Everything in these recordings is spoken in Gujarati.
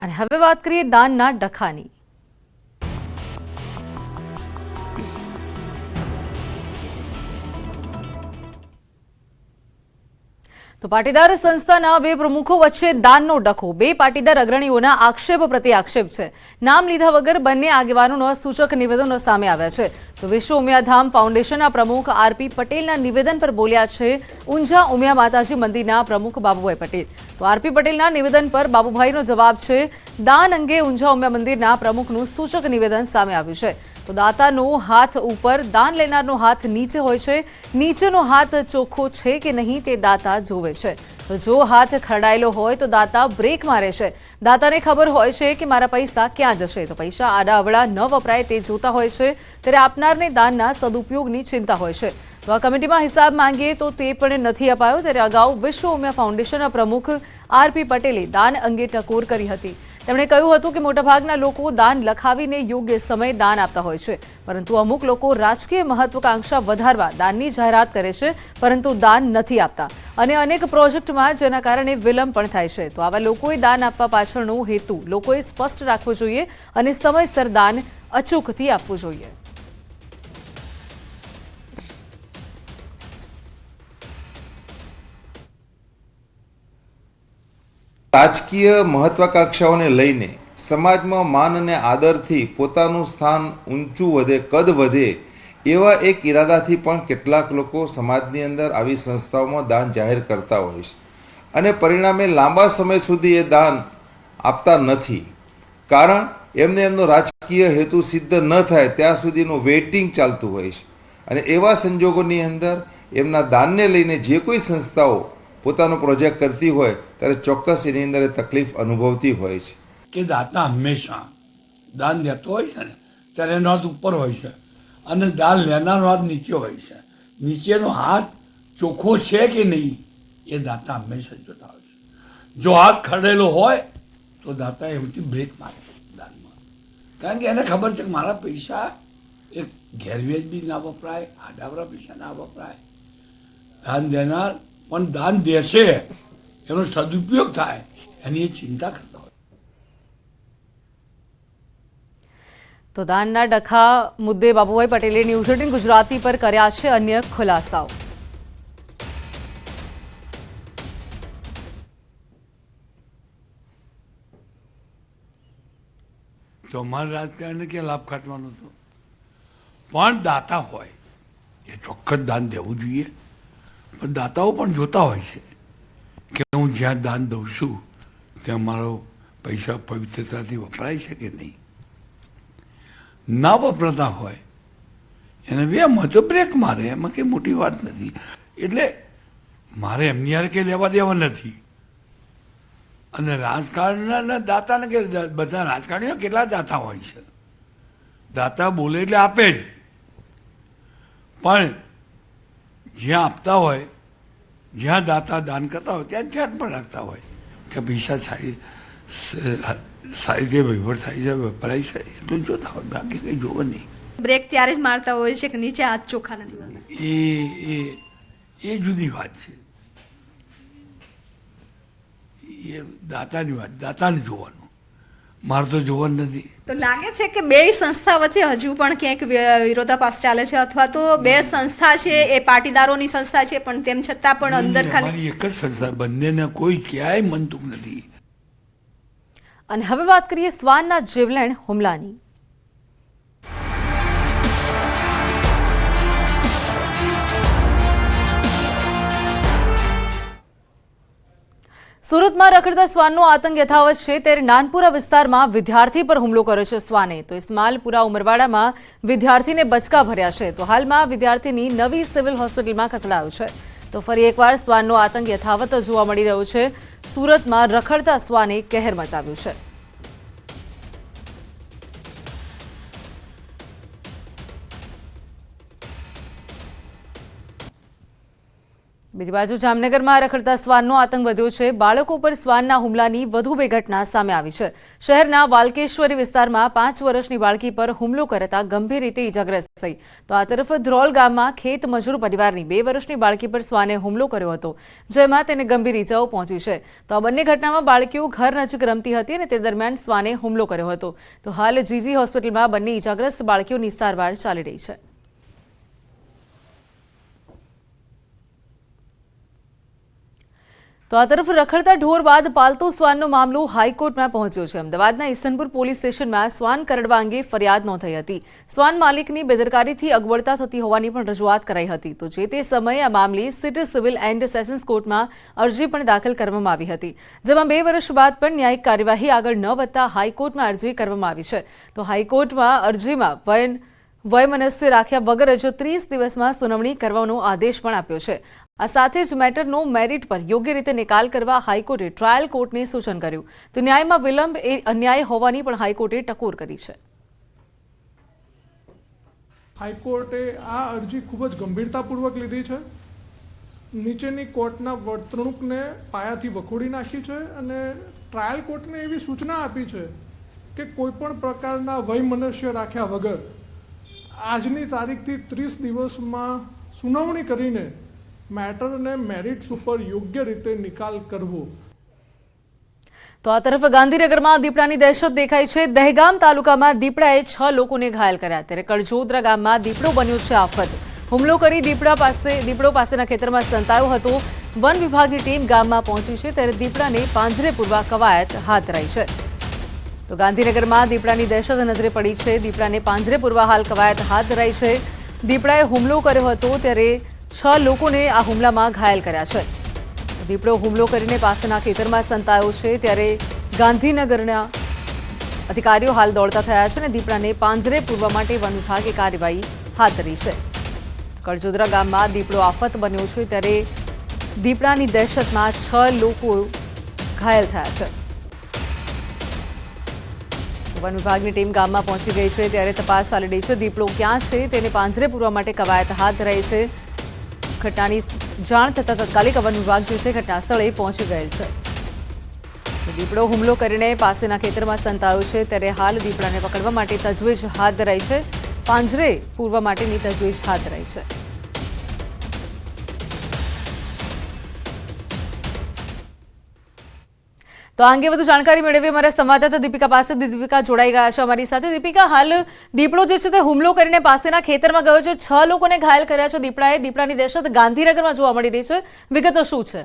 અને હવે વાત કરીએ દાનના ડખાની। તો પાટીદાર સંસ્થાના બે પ્રમુખો વચ્ચે દાનનો ડખો। બે પાટીદાર અગ્રણીઓના આક્ષેપ પ્રતિ આક્ષેપ છે। નામ લીધા વગર બંને આગેવાનોના સૂચક નિવેદનો સામે આવ્યા છે। તો વિશ્વ ઉમિયાધામ ફાઉન્ડેશનના પ્રમુખ આરપી પટેલના નિવેદન પર બોલ્યા છે ઊંઝા ઉમિયા માતાજી મંદિરના પ્રમુખ બાબુભાઈ પટેલ। તો આરપી પટેલના નિવેદન પર બાબુભાઈનો જવાબ છે દાન અંગે ઊંઝા ઉમિયા મંદિરના પ્રમુખનું સૂચક નિવેદન સામે આવ્યું છે। તો દાતાનો હાથ ઉપર દાન લેનારનો હાથ નીચે હોય છે। નીચેનો હાથ ચોખ્ખો છે કે નહીં તે દાતા જોવે છે। તો જો હાથ ખરડાયેલો હોય તો દાતા બ્રેક મારે છે। દાતાને ખબર હોય છે કે મારા પૈસા ક્યાં જશે। તો પૈસા આડાઅવળા ન વપરાય તે જોતા હોય છે। ત્યારે આપનારને દાનના સદુપયોગની ચિંતા હોય છે। તો આ કમિટીમાં હિસાબ માંગીએ તો તે પણ નથી અપાયો। ત્યારે અગાઉ વિશ્વ ઉમિયા ફાઉન્ડેશનના પ્રમુખ આરપી પટેલે દાન અંગે ટકોર કરી હતી। તેમણે કહ્યું હતું કે મોટાભાગના લોકો દાન લખાવીને યોગ્ય સમય દાન આપતા હોય છે, પરંતુ અમુક લોકો રાજકીય મહત્વાકાંક્ષા વધારવા દાનની જાહેરાત કરે છે, પરંતુ દાન નથી આપતા અને અનેક પ્રોજેક્ટમાં જેના કારણે વિલંબ પણ થાય છે। તો આવા લોકોએ દાન આપવા પાછળનો હેતુ લોકોએ સ્પષ્ટ રાખવો જોઈએ અને સમયસર દાન અચૂકથી આપવું જોઈએ। રાજકીય મહત્વાકાંક્ષાઓને લઈને સમાજમાં માન અને આદરથી પોતાનું સ્થાન ઊંચું વધે, કદ વધે એવા એક ઈરાદાથી પણ કેટલાક લોકો સમાજની અંદર આવી સંસ્થાઓમાં દાન જાહેર કરતા હોય છે અને પરિણામે લાંબા સમય સુધી એ દાન આપતા નથી। કારણ એમનો રાજકીય હેતુ સિદ્ધ ન થાય ત્યાં સુધીનું વેઇટિંગ ચાલતું હોય છે અને એવા સંજોગોની અંદર એમના દાનને લઈને જે કોઈ સંસ્થાઓ પોતાનો પ્રોજેક્ટ કરતી હોય ત્યારે ચોક્કસ એની અંદર તકલીફ અનુભવતી હોય છે કે દાતા હંમેશા દાન દેતો હોય છે ને ત્યારે એનો હાથ ઉપર હોય છે અને દાન લેનારનો હાથ નીચે હોય છે। નીચેનો હાથ ચોખ્ખો છે કે નહીં એ દાતા હંમેશા જોતા હોય છે। જો હાથ ખરડેલો હોય તો દાતા એમથી બ્રેક મારે દાનમાં, કારણ કે એને ખબર છે કે મારા પૈસા એ ગેરવેજ બી ના વપરાય, આડાવરા પૈસા ના વપરાય। દાન દેનાર પણ દાન દેશે એનો સદુપયોગ થાય એની એ ચિંતા કરતા હોય। તો દાનના ડખા મુદ્દે બાબુભાઈ પટેલે ન્યૂઝ 18 ગુજરાતી પર કર્યા છે અન્ય ખુલાસાઓ। તો અમારા રાજકારણને ક્યાં લાભ કાઢવાનો હતો? પણ દાતા હોય એ ચોક્કસ દાન દેવું જોઈએ, પણ દાતાઓ પણ જોતા હોય છે કે હું જ્યાં દાન દઉં છું ત્યાં મારો પૈસા પવિત્રતાથી વપરાય છે કે નહીં। ના વપરાતા હોય એને વેમ હોય તો બ્રેક મારે, એમાં કંઈ મોટી વાત નથી। એટલે મારે એમની યાર કંઈ લેવા દેવા નથી। અને રાજકારણના દાતાને કે બધા રાજકારણીઓ કેટલા દાતા હોય છે, દાતા બોલે એટલે આપે જ, પણ જ્યાં આપતા હોય, જ્યાં દાતા દાન કરતા હોય ત્યાં ધ્યાન પણ રાખતા હોય કે પૈસા સારી રીતે વહીવટ થાય છે, વપરાય છે, એટલું જોતા હોય, બાકી કંઈ જોવો નહીં। બ્રેક ત્યારે જ મારતા હોય છે કે નીચે હાથ ચોખ્ખા નથી હોતા। એ જુદી વાત છે, એ દાતાની વાત, દાતાને જોવાનું, મારે તો જોવાનું નથી। તો લાગે છે કે બે સંસ્થા વચ્ચે હજુ પણ ક્યાંક વિરોધાભાસ ચાલે છે, અથવા તો બે સંસ્થા છે એ પાટીદારોની સંસ્થા છે પણ તેમ છતાં પણ અંદર ખાલી અમારી એક જ સંસ્થા, બંનેને કોઈ ક્યાંય મનતુક નથી। અને હવે વાત કરીએ શ્વાનના જીવલેણ હુમલાની। સુરતમાં રખડતા શ્વાનનો આતંક યથાવત છે, ત્યારે નાનપુરા વિસ્તારમાં વિદ્યાર્થી પર હુમલો કર્યો છે શ્વાને। તો ઇસ્માલપુરા ઉમરવાડામાં વિદ્યાર્થીને બચકા ભર્યા છે। તો હાલમાં વિદ્યાર્થીની નવી સિવિલ હોસ્પિટલમાં ખસેડાયો છે। તો ફરી એકવાર શ્વાનનો આતંક યથાવત જોવા મળી રહ્યો છે। સુરતમાં રખડતા શ્વાને કહેર મચાવ્યું છે। બીજી બાજુ જામનગરમાં રખડતા શ્વાનનો આતંક વધ્યો છે. બાળકો પર શ્વાનના હુમલાની વધુ 2 ઘટના સામે આવી છે. શહેરના વાલકેશ્વરી વિસ્તારમાં 5 વર્ષની બાળકી પર હુમલો કરતા ગંભીર રીતે ઇજાગ્રસ્ત થઈ. તો આ તરફ ધ્રોલ ગામમાં ખેત મજૂર પરિવારની 2 વર્ષની બાળકી પર શ્વાને હુમલો કર્યો હતો, જેમાં તેને ગંભીર ઇજાઓ પહોંચી છે. તો આ બંને ઘટનામાં બાળકીઓ ઘર નજીક રમતી હતી અને તે દરમિયાન શ્વાને હુમલો કર્યો હતો. તો હાલ જીજી હોસ્પિટલમાં બંને ઇજાગ્રસ્ત બાળકીઓની સારવાર ચાલી રહી છે. તો આ તરફ રખડતા ઢોર બાદ પાલતુ શ્વાનનો મામલો હાઈકોર્ટમાં પહોંચ્યો છે. અમદાવાદના ઈસનપુર પોલીસ સ્ટેશનમાં શ્વાન કરડવા અંગે ફરિયાદ નોંધાઈ હતી. શ્વાન માલિકની બેદરકારીથી અગવડતા થતી હોવાની પણ રજૂઆત કરાઈ હતી. તો જે તે સમયે આ મામલે સિટી સિવિલ એન્ડ સેશન્સ કોર્ટમાં અરજી પણ દાખલ કરવામાં આવી હતી, જેમાં 2 વર્ષ બાદ પણ ન્યાયિક કાર્યવાહી આગળ ન વધતા હાઈકોર્ટમાં અરજી કરવામાં આવી છે. તો હાઈકોર્ટમાં અરજીમાં વયમનસ્ય રાખ્યા વગર જ 30 દિવસમાં સુનાવણી કરવાનો આદેશ પણ આપ્યો છે. આ સાથે જ મેટરનો મેરિટ પર યોગ્ય રીતે નિકાલ કરવા હાઈકોર્ટે ટ્રાયલ કોર્ટને સૂચન કર્યું. તો ન્યાયમાં વિલંબ એ અન્યાય હોવાની પણ હાઈકોર્ટે ટકોર કરી છે. હાઈકોર્ટે આ અરજી ખૂબ જ ગંભીરતાપૂર્વક લીધી છે. નીચેની કોર્ટના વર્તણૂકને પાયાથી વખોડી નાખી છે અને ટ્રાયલ કોર્ટને એવી સૂચના આપી છે કે કોઈપણ પ્રકારના વયમનસ્ય રાખ્યા વગર આજની તારીખથી 30 દિવસમાં સુનાવણી કરીને મેટરને મેરિટ્સ ઉપર યોગ્ય રીતે નિકાલ કરવો. તો આ તરફ ગાંધીનગરમાં દીપડાની દહેશત દેખાઈ છે. દહેગામ તાલુકામાં દીપડાએ 6 લોકોને ઘાયલ કર્યા, ત્યારે કડજોદરા ગામમાં દીપડો બન્યો છે આફત. હુમલો કરી દીપડો પાસેના ખેતરમાં સંતાયો હતો. વન વિભાગની ટીમ ગામમાં પહોંચી છે, ત્યારે દીપડાને પાંજરે પૂરવા કવાયત હાથ ધરાઈ છે. તો ગાંધીનગરમાં દીપડાની દહેશત નજરે પડી છે. દીપડાને પાંજરે પૂરવા હાલ કવાયત હાથ ધરાઈ છે. દીપડાએ હુમલો કર્યો હતો, ત્યારે 6 લોકોને આ હુમલામાં ઘાયલ કર્યા છે. દીપડો હુમલો કરીને પાસેના ખેતરમાં સંતાયો છે, ત્યારે ગાંધીનગરના અધિકારીઓ હાલ દોડતા થયા છે અને દીપડાને પાંજરે પૂરવા માટે વન વિભાગે કાર્યવાહી હાથ ધરી છે. કડજોદરા ગામમાં દીપડો આફત બન્યો છે, ત્યારે દીપડાની દહેશતમાં 6 લોકો ઘાયલ થયા છે. વન વિભાગની ટીમ ગામમાં પહોંચી ગઈ છે, ત્યારે તપાસ ચાલી રહી છે. દીપડો ક્યાં છે તેને પાંજરે પૂરવા માટે કવાયત હાથ ધરાઈ છે. ઘટનાની જાણ થતાં તાત્કાલિક વન વિભાગ જે છે ઘટના સ્થળે પહોંચી ગયેલ છે. દીપડો હુમલો કરીને પાસેના ખેતરમાં સંતાયો છે, ત્યારે હાલ દીપડાને પકડવા માટે તજવીજ હાથ ધરાઈ છે. પાંજરે પૂરવા માટેની તજવીજ હાથ ધરાઈ છે. તો આ અંગે વધુ જાણકારી મેળવી અમારા સંવાદદાતા દીપિકા પાસે. દીપિકા જોડાઈ ગયા છે અમારી સાથે. દીપિકા, હાલ દીપડો જે છે તે હુમલો કરીને પાસેના ખેતરમાં ગયો છે, 6 લોકોને ઘાયલ કર્યા છે દીપડાએ. દીપડાની દહેશત ગાંધીનગરમાં જોવા મળી રહી છે, વિગતો શું છે?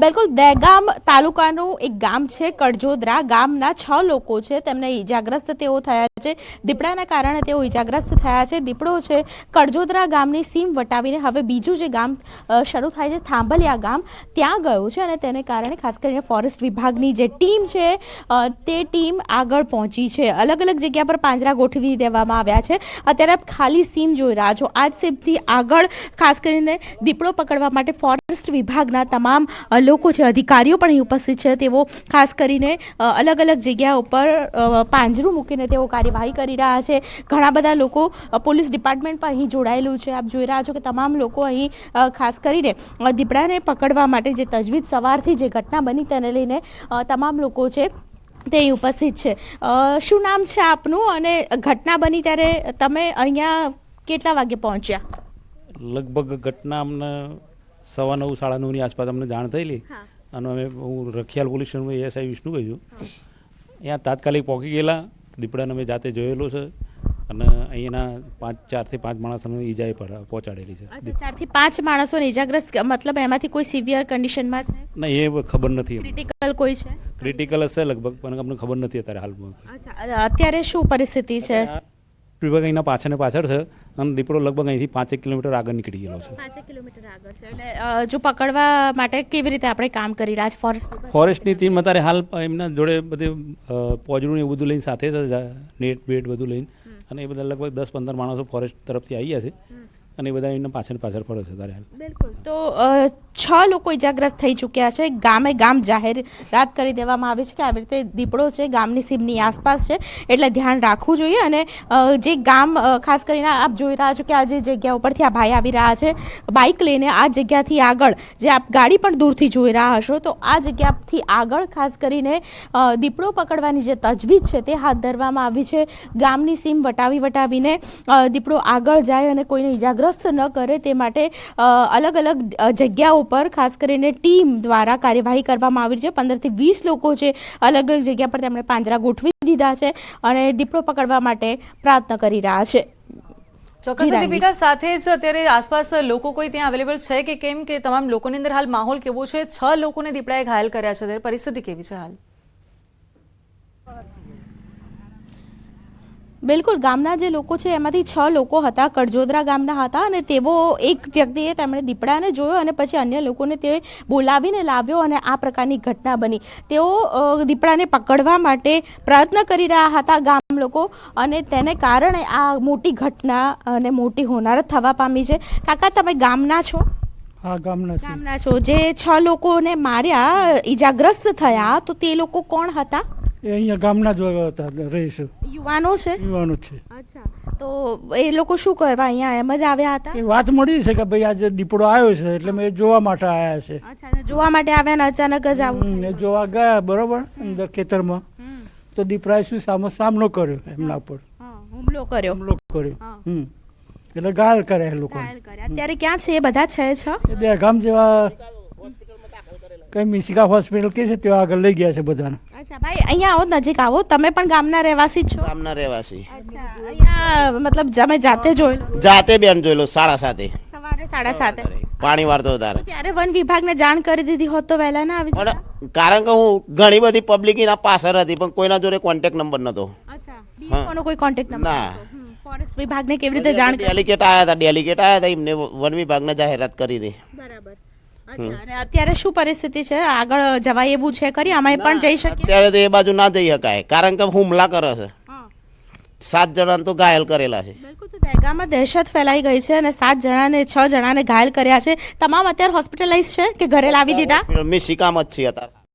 બિલકુલ, દહેગામ તાલુકાનું એક ગામ છે કડજોદરા. ગામના 6 લોકો છે, તેમને ઈજાગ્રસ્ત તેઓ થયા છે. દીપડાના કારણે તેઓ ઈજાગ્રસ્ત થયા છે. દીપડો છે કડજોદરા ગામની સીમ વટાવીને હવે બીજું જે ગામ શરૂ થાય છે થાંભલિયા ગામ, ત્યાં ગયો છે અને તેને કારણે ખાસ કરીને ફોરેસ્ટ વિભાગની જે ટીમ છે તે ટીમ આગળ પહોંચી છે. અલગ અલગ જગ્યા પર પાંજરા ગોઠવી દેવામાં આવ્યા છે. અત્યારે ખાલી સીમ જોઈ રહ્યા છો. આ સીમથી આગળ ખાસ કરીને દીપડો પકડવા માટે ફોરેસ્ટ વિભાગના તમામ લોકો છે, અધિકારીઓ પણ અહીં ઉપસ્થિત છે. તેઓ ખાસ કરીને અલગ અલગ જગ્યા ઉપર પાંજરું મૂકીને તેઓ કાર્યવાહી કરી રહ્યા છે. ઘણા બધા લોકો પોલીસ ડિપાર્ટમેન્ટ પણ અહીં જોડાયેલું છે. આપ જોઈ રહ્યા છો કે તમામ લોકો અહીં ખાસ કરીને દીપડાને પકડવા માટે જે તજવીજ સવારથી જે ઘટના બની તેને લઈને તમામ લોકો છે તે અહીં ઉપસ્થિત છે. શું નામ છે આપનું અને ઘટના બની ત્યારે તમે અહીંયા કેટલા વાગે પહોંચ્યા? લગભગ ઘટના અમને 9:15 9:30ની આસપાસ અમને જાણ થયેલી અને હું રખિયાલ પોલીસ સ્ટેશનમાં એએસઆઈ વિષ્ણુભાઈ છું. અહીંયા તાત્કાલિક પહોંચી ગયેલા. દીપડાને અમે જાતે જોયેલો છે અને અહીંયાના 4 થી 5 માણસોને ઈજાએ પહોંચાડેલી છે. 4 થી 5 માણસોને ઈજાગ્રસ્ત, મતલબ એમાંથી કોઈ સિવિયર કન્ડિશનમાં છે? નહીં, એ ખબર નથી. ક્રિટિકલ કોઈ છે? ક્રિટિકલ હશે લગભગ, પણ અમને ખબર નથી અત્યારે હાલમાં. અચ્છા, અત્યારે શું પરિસ્થિતિ છે? વિભાગ અહીંના પાછળ છે અને દીપડો લગભગ અહીંથી 5 કિલોમીટર આગળ નીકળી ગયેલો છે. 5 કિલોમીટર આગળ છે. એટલે જો પકડવા માટે કેવી રીતે આપણે કામ કરી રહ્યા છે? ફોરેસ્ટની ટીમ અત્યારે હાલ એમના જોડે બધું પોજરું એવું બધું લઈને સાથે છે, નેટ બેટ બધું લઈને, અને એ બધા લગભગ 10-15 માણસો ફોરેસ્ટ તરફથી આવી ગયા છે. અને એ બધા એમના પાછળ પાછળ ફરે છે ત્યારે હાલ. બિલકુલ. તો 6 લોકો ઇજાગ્રસ્ત થઈ ચૂક્યા છે. ગામ જાહેરાત કરી દેવામાં આવી છે કે આવી રીતે દીપડો છે ગામની સીમની આસપાસ છે, એટલે ધ્યાન રાખવું જોઈએ. અને જે ગામ ખાસ કરીને આપ જોઈ રહ્યા છો કે આ જે જગ્યા ઉપરથી આ ભાઈ આવી રહ્યા છે બાઇક લઈને, આ જગ્યાથી આગળ જે આપ ગાડી પણ દૂરથી જોઈ રહ્યા હશો, તો આ જગ્યાથી આગળ ખાસ કરીને દીપડો પકડવાની જે તજવીજ છે તે હાથ ધરવામાં આવી છે. ગામની સીમ વટાવીને દીપડો આગળ જાય અને કોઈને ઇજાગ્રસ્ત ન કરે તે માટે અલગ અલગ જગ્યાઓ પર ખાસ કરીને ટીમ દ્વારા કાર્યવાહી કરવામાં આવી છે. 15 થી 20 લોકો છે અલગ અલગ જગ્યા પર તેમણે પાંજરા ગોઠવી દીધા છે અને દીપડો પકડવા માટે પ્રયત્ન કરી રહ્યા છે. ચોક્કસ દીપિકા, સાથે જ અત્યારે આસપાસ લોકો કોઈ ત્યાં અવેલેબલ છે કે કેમ, કે તમામ લોકોની અંદર હાલ માહોલ કેવો છે? 6 લોકોને દીપડાએ ઘાયલ કર્યા છે, ત્યારે પરિસ્થિતિ કેવી છે હાલ? બિલકુલ. ગામના જે લોકો છે એમાંથી 6 લોકો હતા, કડજોદરા ગામના હતા, અને તેઓ એક વ્યક્તિએ તેમણે દીપડાને જોયો અને પછી અન્ય લોકોને તે બોલાવીને લાવ્યો અને આ પ્રકારની ઘટના બની. તેઓ દીપડાને પકડવા માટે પ્રયત્ન કરી રહ્યા હતા ગામ લોકો, અને તેને કારણે આ મોટી ઘટના અને મોટી હોનારત થવા પામી છે. કાકા, તમે ગામના છો? હા, ગામના છો. જે 6 લોકોને માર્યા, ઇજાગ્રસ્ત થયા, તો તે લોકો કોણ હતા? એ અહીંયા ગામના જ હતા, રહીશું. યુવાનો છે? યુવાનો છે. અચ્છા. તો એ લોકો શું કરવા અહીંયા એમ જ આવ્યા હતા? એ વાત મળી છે કે ભાઈ આજે દીપડો આવ્યો છે એટલે મેં જોવા માટે આવ્યા છે. અચ્છા. અને જોવા માટે આવ્યા ને અચાનક જ આવું? એ જોવા ગયા બરોબર અંદર ખેતરમાં, તો દીપડાએ શું સામનો કર્યો એમના ઉપર, હુમલો કર્યો. કર્યો. એટલે ઘાયલ કર્યા એ લોકો. અત્યારે ક્યાં છે એ બધા? છે એ બે ગામ જેવા કઈ મિશિકા હોસ્પિટલ કે છે ત્યાં આગળ લઈ ગયા છે બધાને. અચ્છા ભાઈ, અહીંયા આવો, નજીક આવો. તમે પણ ગામના રહેવાસી જ છો? ગામના રહેવાસી. અચ્છા. અહીંયા મતલબ તમે જાતે જોયેલું? જાતે બેન જોયેલું 7:30 સવારે 7:30 પાણી વાળતો તારે. ત્યારે વન વિભાગને જાણ કરી દીધી હોત તો વહેલા ના આવી જતા? પણ કારણ કે હું ઘણી બધી પબ્લિક એના પાછળ હતી પણ કોઈના જોડે કોન્ટેક્ટ નંબર નતો. અચ્છા. ડીએફઓનો કોઈ કોન્ટેક્ટ નંબર ના. નહોતો? ફોરેસ્ટ વિભાગને કેવી રીતે જાણ કરી? ડેલિગેટ આવ્યા હતા એમને વન વિભાગને જાહેરાત કરી દે. બરાબર. અચ્છા. અને અત્યારે શું પરિસ્થિતિ છે? આગળ જવાય એવું છે ખરી? આમાં પણ જઈ શકીએ? અત્યારે તો એ બાજુ ના જઈ શકાય કારણ કે હુમલા કરે છે. 7 જણાને તો ઘાયલ કરેલા છે. બિલકુલ. તો દહેગામમાં દહેશત ફેલાઈ ગઈ છે અને 7 જણાને 6 જણાને ઘાયલ કર્યા છે. તમામ અત્યારે હોસ્પિટલાઇઝ છે કે ઘરે લાવી દીધા? મિશિકામાં જ છીએ અત્યારે.